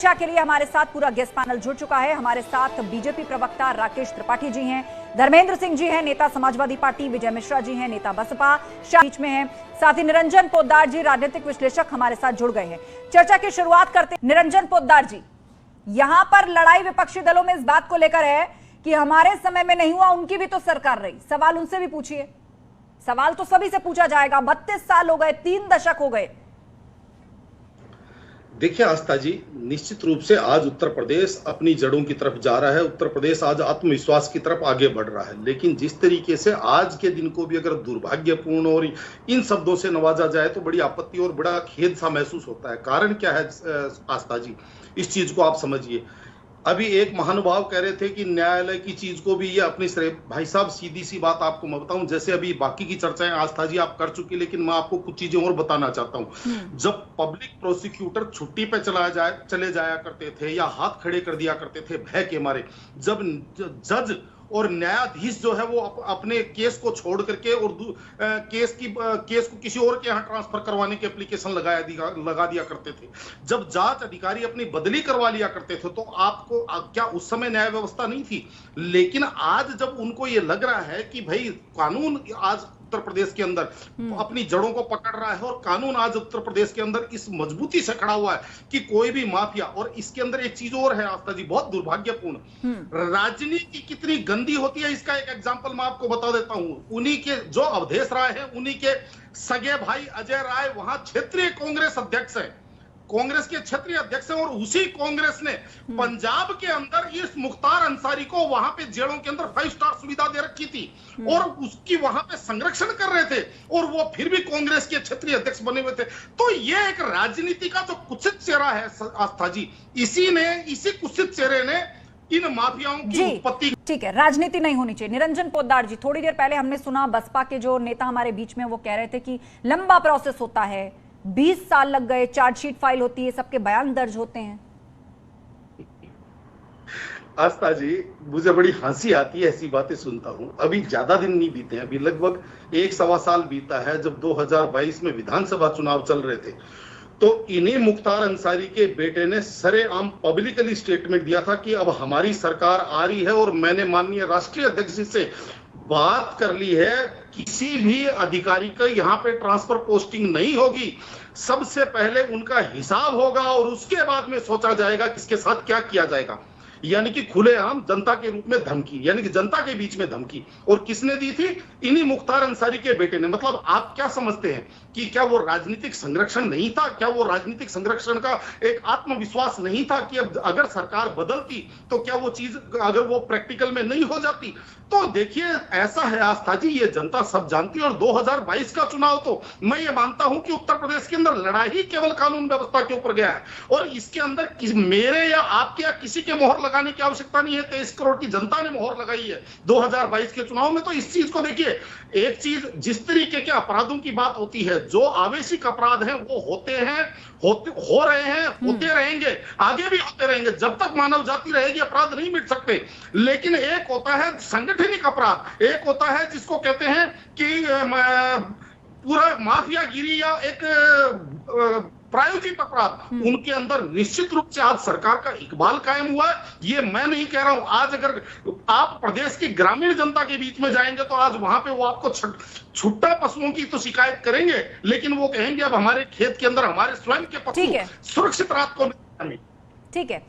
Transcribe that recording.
चर्चा के लिए हमारे साथ पूरा गेस्ट पैनल जुड़ चुका है। हमारे साथ बीजेपी प्रवक्ता राकेश त्रिपाठी जी हैं, धर्मेंद्र सिंह जी हैं, नेता समाजवादी पार्टी, विजय मिश्रा जी हैं, नेता बसपा बीच में हैं, साथ ही निरंजन पोद्दार जी राजनीतिक विश्लेषक हमारे साथ जुड़ गए हैं। चर्चा की शुरुआत करते हैं। निरंजन पोद्दार जी, यहां पर लड़ाई विपक्षी दलों में इस बात को लेकर है कि हमारे समय में नहीं हुआ, उनकी भी तो सरकार रही। सवाल उनसे भी पूछिए, सवाल तो सभी से पूछा जाएगा। 32 साल हो गए, 3 दशक हो गए। देखिए आस्था जी, निश्चित रूप से आज उत्तर प्रदेश अपनी जड़ों की तरफ जा रहा है। उत्तर प्रदेश आज आत्मविश्वास की तरफ आगे बढ़ रहा है। लेकिन जिस तरीके से आज के दिन को भी अगर दुर्भाग्यपूर्ण और इन शब्दों से नवाजा जाए तो बड़ी आपत्ति और बड़ा खेद सा महसूस होता है। कारण क्या है आस्था जी, इस चीज को आप समझिए। अभी एक महानुभाव कह रहे थे कि न्यायालय की चीज को भी ये अपनी भाई साहब, सीधी सी बात आपको मैं बताऊं, जैसे अभी बाकी की चर्चाएं आस्था जी आप कर चुकी, लेकिन मैं आपको कुछ चीजें और बताना चाहता हूं। जब पब्लिक प्रोसिक्यूटर छुट्टी पे चले जाया करते थे या हाथ खड़े कर दिया करते थे भय के मारे, जब जज और न्यायाधीश जो है वो अपने केस को छोड़ करके और केस को किसी और के यहाँ ट्रांसफर करवाने की एप्लीकेशन लगा दिया करते थे, जब जांच अधिकारी अपनी बदली करवा लिया करते थे, तो आपको क्या उस समय न्याय व्यवस्था नहीं थी? लेकिन आज जब उनको ये लग रहा है कि भाई कानून आज उत्तर प्रदेश के अंदर अपनी जड़ों को पकड़ रहा है और कानून आज उत्तर प्रदेश के अंदर इस मजबूती से खड़ा हुआ है कि कोई भी माफिया, और इसके अंदर एक चीज और है आस्था जी बहुत दुर्भाग्यपूर्ण, राजनीति कितनी गंदी होती है इसका एक एग्जांपल मैं आपको बता देता हूं। उन्हीं के जो अवधेश राय है, उन्हीं के सगे भाई अजय राय वहां क्षेत्रीय कांग्रेस अध्यक्ष है, कांग्रेस के क्षेत्रीय अध्यक्ष हैं, और उसी कांग्रेस ने पंजाब के अंदर इस मुख्तार अंसारी को वहां पे जेलों के अंदर 5 स्टार सुविधा दे रखी थी और उसकी वहां पे संरक्षण कर रहे थे, और वो फिर भी कांग्रेस के क्षेत्रीय अध्यक्ष बने हुए थे। तो ये एक राजनीति का जो कुत्सित चेहरा है आस्था जी, इसी कुत्सित चेहरे ने इन माफियाओं की उत्पत्ति। ठीक है, राजनीति नहीं होनी चाहिए। निरंजन पोद्दार जी, थोड़ी देर पहले हमने सुना बसपा के जो नेता हमारे बीच में वो कह रहे थे कि लंबा प्रोसेस होता है, 20 साल लग गए, चार्जशीट फाइल होती है, सबके बयान दर्ज होते हैं। आस्था जी, मुझे बड़ी हंसी आती है ऐसी बातें सुनता हूं। अभी ज्यादा दिन नहीं बीते, अभी लगभग 1-1.25 साल बीता है जब 2022 में विधानसभा चुनाव चल रहे थे, तो इन्हीं मुख्तार अंसारी के बेटे ने सरेआम पब्लिकली स्टेटमेंट दिया था कि अब हमारी सरकार आ रही है और मैंने माननीय राष्ट्रीय अध्यक्ष जी से बात कर ली है, किसी भी अधिकारी का यहाँ पे ट्रांसफर पोस्टिंग नहीं होगी, सबसे पहले उनका हिसाब होगा और उसके बाद में सोचा जाएगा किसके साथ क्या किया जाएगा। यानी कि खुलेआम जनता के रूप में धमकी, यानी कि जनता के बीच में धमकी। और किसने दी थी? इन्हीं मुख्तार अंसारी के बेटे ने। मतलब आप क्या समझते हैं कि क्या वो राजनीतिक संरक्षण नहीं था? क्या वो राजनीतिक संरक्षण का एक आत्मविश्वास नहीं था कि अब अगर सरकार बदलती तो क्या वो चीज अगर वो प्रैक्टिकल में नहीं हो जाती? तो देखिए ऐसा है आस्था जी, ये जनता सब जानती है। और 2022 का चुनाव तो मैं ये मानता हूं कि उत्तर प्रदेश के अंदर लड़ाई केवल कानून व्यवस्था के ऊपर गया है, और इसके अंदर मेरे या आपके या किसी के मोहर लगाने की आवश्यकता नहीं है। 23 करोड़ की जनता ने मोहर लगाई है 2022 के चुनाव में। तो इस चीज को देखिए, एक चीज, जिस तरीके के अपराधों की बात होती है, जो आवेशिक अपराध हैं वो होते रहेंगे, आगे भी होते रहेंगे। जब तक मानव जाति रहेगी अपराध नहीं मिट सकते। लेकिन एक होता है संगठनिक अपराध, एक होता है जिसको कहते हैं कि पूरा माफियागिरी या एक प्रायोजित अपराध, उनके अंदर निश्चित रूप से आज सरकार का इकबाल कायम हुआ है। ये मैं नहीं कह रहा हूं। आज अगर आप प्रदेश की ग्रामीण जनता के बीच में जाएंगे तो आज वहां पे वो आपको छुट्टा पशुओं की तो शिकायत करेंगे, लेकिन वो कहेंगे अब हमारे खेत के अंदर हमारे स्वयं के पशु सुरक्षित रात को। ठीक है।